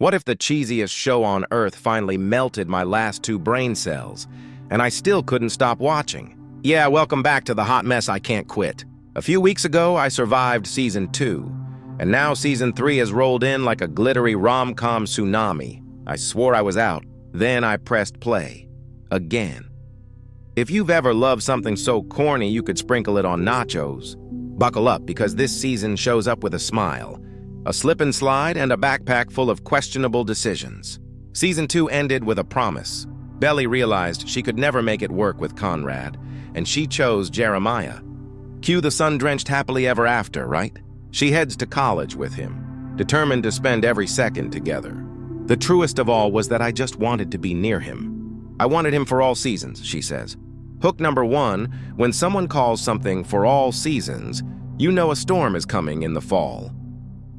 What if the cheesiest show on earth finally melted my last 2 brain cells, and I still couldn't stop watching? Yeah, welcome back to the hot mess I can't quit. A few weeks ago, I survived Season 2, and now Season 3 has rolled in like a glittery rom-com tsunami. I swore I was out, then I pressed play. Again. If you've ever loved something so corny you could sprinkle it on nachos, buckle up because this season shows up with a smile, a slip and slide, and a backpack full of questionable decisions. Season 2 ended with a promise. Belly realized she could never make it work with Conrad, and she chose Jeremiah. Cue the sun-drenched happily ever after, right? She heads to college with him, determined to spend every second together. The truest of all was that I just wanted to be near him. I wanted him for all seasons, she says. Hook number 1, when someone calls something for all seasons, you know a storm is coming in the fall.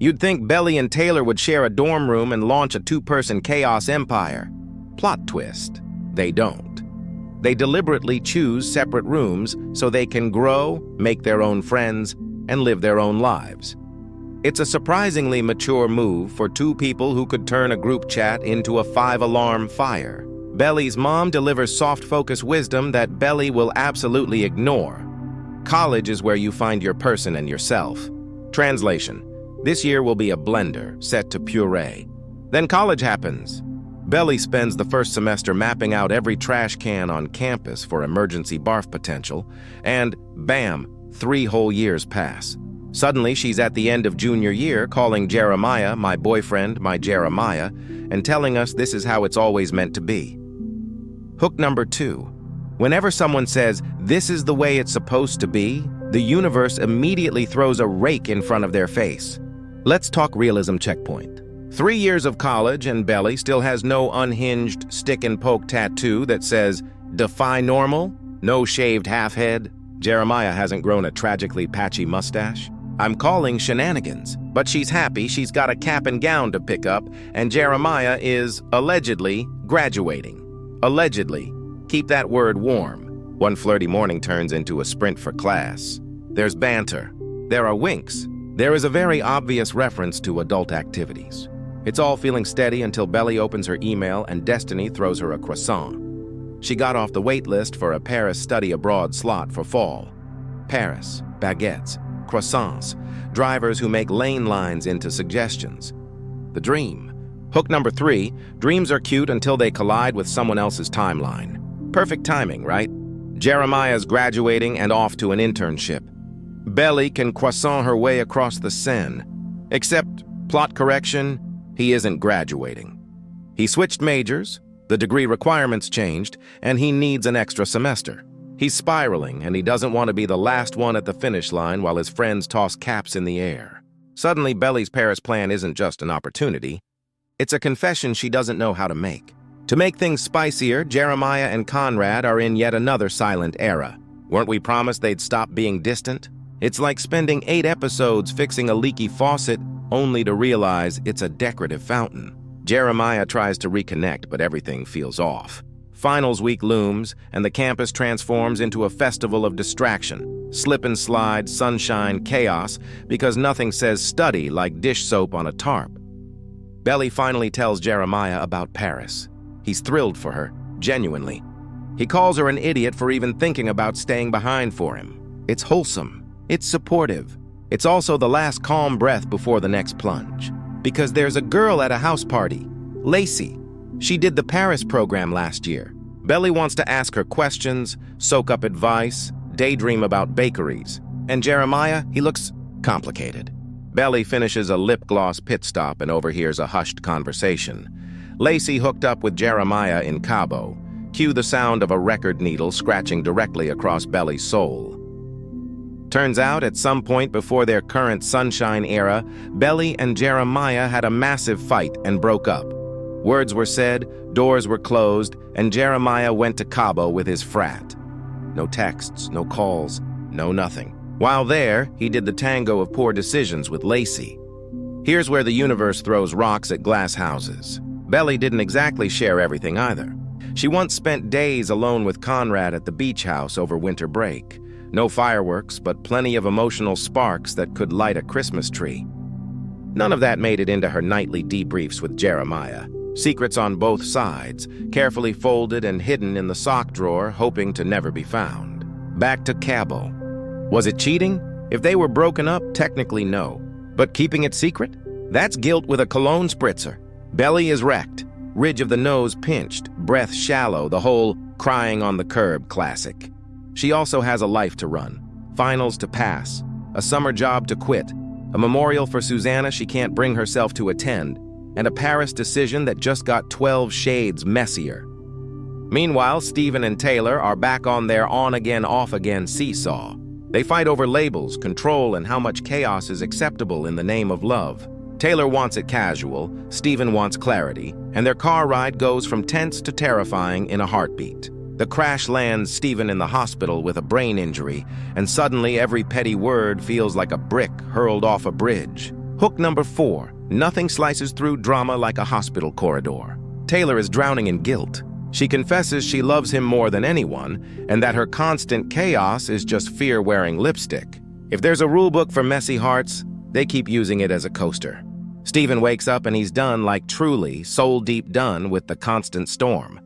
You'd think Belly and Taylor would share a dorm room and launch a 2-person chaos empire. Plot twist, they don't. They deliberately choose separate rooms so they can grow, make their own friends, and live their own lives. It's a surprisingly mature move for 2 people who could turn a group chat into a 5-alarm fire. Belly's mom delivers soft-focus wisdom that Belly will absolutely ignore. College is where you find your person and yourself. Translation: this year will be a blender set to puree. Then college happens. Belly spends the first semester mapping out every trash can on campus for emergency barf potential, and bam, 3 whole years pass. Suddenly, she's at the end of junior year calling Jeremiah my boyfriend, my Jeremiah, and telling us this is how it's always meant to be. Hook number 2. Whenever someone says, this is the way it's supposed to be, the universe immediately throws a rake in front of their face. Let's talk realism checkpoint. 3 years of college and Belly still has no unhinged stick-and-poke tattoo that says, defy normal, no shaved half-head. Jeremiah hasn't grown a tragically patchy mustache. I'm calling shenanigans, but she's happy she's got a cap and gown to pick up, and Jeremiah is, allegedly, graduating. Allegedly. Keep that word warm. One flirty morning turns into a sprint for class. There's banter. There are winks. There is a very obvious reference to adult activities. It's all feeling steady until Belly opens her email and Destiny throws her a croissant. She got off the wait list for a Paris study abroad slot for fall. Paris, baguettes, croissants, drivers who make lane lines into suggestions. The dream. Hook number 3, dreams are cute until they collide with someone else's timeline. Perfect timing, right? Jeremiah's graduating and off to an internship. Belly can croissant her way across the Seine. Except, plot correction, he isn't graduating. He switched majors, the degree requirements changed, and he needs an extra semester. He's spiraling, and he doesn't want to be the last one at the finish line while his friends toss caps in the air. Suddenly, Belly's Paris plan isn't just an opportunity. It's a confession she doesn't know how to make. To make things spicier, Jeremiah and Conrad are in yet another silent era. Weren't we promised they'd stop being distant? It's like spending 8 episodes fixing a leaky faucet, only to realize it's a decorative fountain. Jeremiah tries to reconnect, but everything feels off. Finals week looms, and the campus transforms into a festival of distraction. Slip and slide, sunshine, chaos, because nothing says study like dish soap on a tarp. Belly finally tells Jeremiah about Paris. He's thrilled for her, genuinely. He calls her an idiot for even thinking about staying behind for him. It's wholesome. It's supportive. It's also the last calm breath before the next plunge. Because there's a girl at a house party, Lacey. She did the Paris program last year. Belly wants to ask her questions, soak up advice, daydream about bakeries. And Jeremiah, he looks complicated. Belly finishes a lip gloss pit stop and overhears a hushed conversation. Lacey hooked up with Jeremiah in Cabo. Cue the sound of a record needle scratching directly across Belly's soul. Turns out, at some point before their current sunshine era, Belly and Jeremiah had a massive fight and broke up. Words were said, doors were closed, and Jeremiah went to Cabo with his frat. No texts, no calls, no nothing. While there, he did the tango of poor decisions with Lacey. Here's where the universe throws rocks at glass houses. Belly didn't exactly share everything either. She once spent days alone with Conrad at the beach house over winter break. No fireworks, but plenty of emotional sparks that could light a Christmas tree. None of that made it into her nightly debriefs with Jeremiah. Secrets on both sides, carefully folded and hidden in the sock drawer, hoping to never be found. Back to Cabell. Was it cheating? If they were broken up, technically no. But keeping it secret? That's guilt with a cologne spritzer. Belly is wrecked, ridge of the nose pinched, breath shallow, the whole crying on the curb classic. She also has a life to run, finals to pass, a summer job to quit, a memorial for Susanna she can't bring herself to attend, and a Paris decision that just got 12 shades messier. Meanwhile, Stephen and Taylor are back on their on-again, off-again seesaw. They fight over labels, control, and how much chaos is acceptable in the name of love. Taylor wants it casual, Stephen wants clarity, and their car ride goes from tense to terrifying in a heartbeat. The crash lands Stephen in the hospital with a brain injury, and suddenly every petty word feels like a brick hurled off a bridge. Hook number 4. Nothing slices through drama like a hospital corridor. Taylor is drowning in guilt. She confesses she loves him more than anyone, and that her constant chaos is just fear-wearing lipstick. If there's a rulebook for messy hearts, they keep using it as a coaster. Stephen wakes up and he's done, like truly, soul-deep done with the constant storm.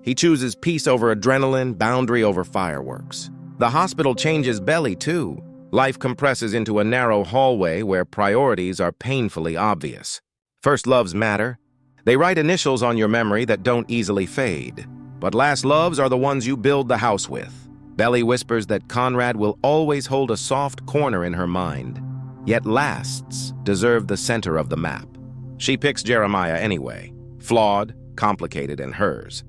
He chooses peace over adrenaline, boundary over fireworks. The hospital changes Belly, too. Life compresses into a narrow hallway where priorities are painfully obvious. First loves matter. They write initials on your memory that don't easily fade. But last loves are the ones you build the house with. Belly whispers that Conrad will always hold a soft corner in her mind. Yet lasts deserve the center of the map. She picks Jeremiah anyway. Flawed, complicated, and hers.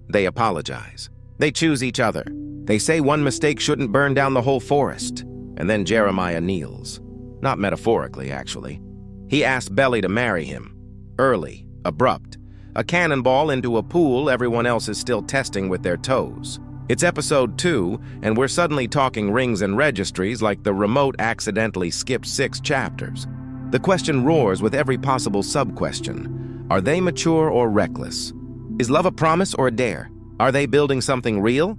They apologize. They choose each other. They say one mistake shouldn't burn down the whole forest. And then Jeremiah kneels. Not metaphorically, actually. He asks Belly to marry him. Early, abrupt. A cannonball into a pool everyone else is still testing with their toes. It's episode 2, and we're suddenly talking rings and registries like the remote accidentally skipped 6 chapters. The question roars with every possible sub-question. Are they mature or reckless? Is love a promise or a dare? Are they building something real?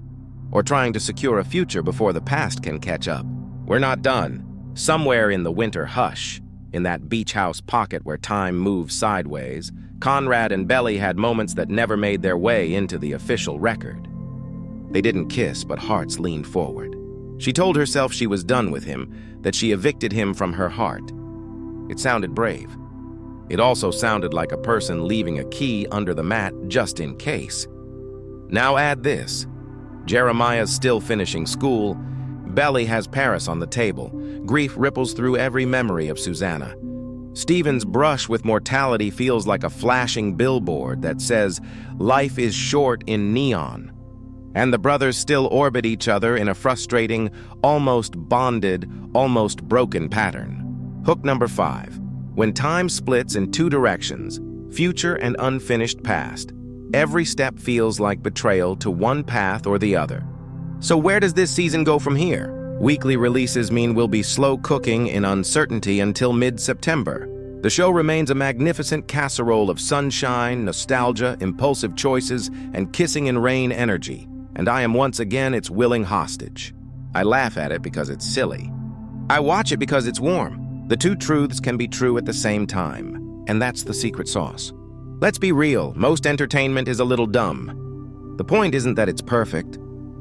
Or trying to secure a future before the past can catch up? We're not done. Somewhere in the winter hush, in that beach house pocket where time moves sideways, Conrad and Belly had moments that never made their way into the official record. They didn't kiss, but hearts leaned forward. She told herself she was done with him, that she evicted him from her heart. It sounded brave. It also sounded like a person leaving a key under the mat just in case. Now add this. Jeremiah's still finishing school. Belly has Paris on the table. Grief ripples through every memory of Susanna. Stephen's brush with mortality feels like a flashing billboard that says, "Life is short" in neon. And the brothers still orbit each other in a frustrating, almost bonded, almost broken pattern. Hook number 5. When time splits in 2 directions, future and unfinished past, every step feels like betrayal to one path or the other. So where does this season go from here? Weekly releases mean we'll be slow cooking in uncertainty until mid-September. The show remains a magnificent casserole of sunshine, nostalgia, impulsive choices, and kissing in rain energy. And I am once again its willing hostage. I laugh at it because it's silly. I watch it because it's warm. The 2 truths can be true at the same time, and that's the secret sauce. Let's be real, most entertainment is a little dumb. The point isn't that it's perfect,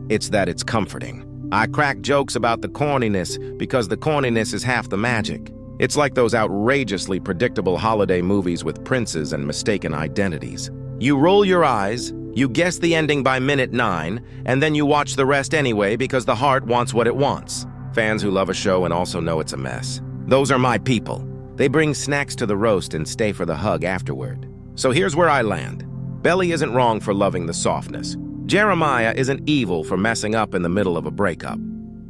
it's that it's comforting. I crack jokes about the corniness because the corniness is half the magic. It's like those outrageously predictable holiday movies with princes and mistaken identities. You roll your eyes, you guess the ending by minute 9, and then you watch the rest anyway because the heart wants what it wants. Fans who love a show and also know it's a mess. Those are my people. They bring snacks to the roast and stay for the hug afterward. So here's where I land. Belly isn't wrong for loving the softness. Jeremiah isn't evil for messing up in the middle of a breakup.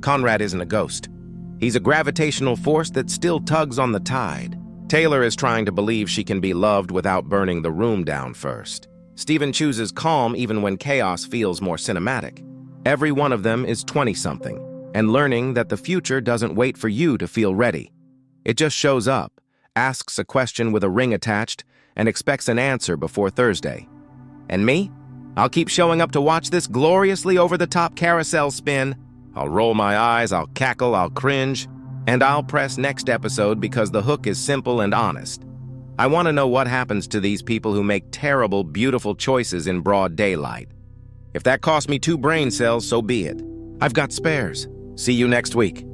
Conrad isn't a ghost. He's a gravitational force that still tugs on the tide. Taylor is trying to believe she can be loved without burning the room down first. Stephen chooses calm even when chaos feels more cinematic. Every one of them is 20-something, and learning that the future doesn't wait for you to feel ready. It just shows up, asks a question with a ring attached, and expects an answer before Thursday. And me? I'll keep showing up to watch this gloriously over-the-top carousel spin. I'll roll my eyes, I'll cackle, I'll cringe, And I'll press next episode because the hook is simple and honest. I want to know what happens to these people who make terrible, beautiful choices in broad daylight. If that costs me 2 brain cells, so be it. I've got spares. See you next week.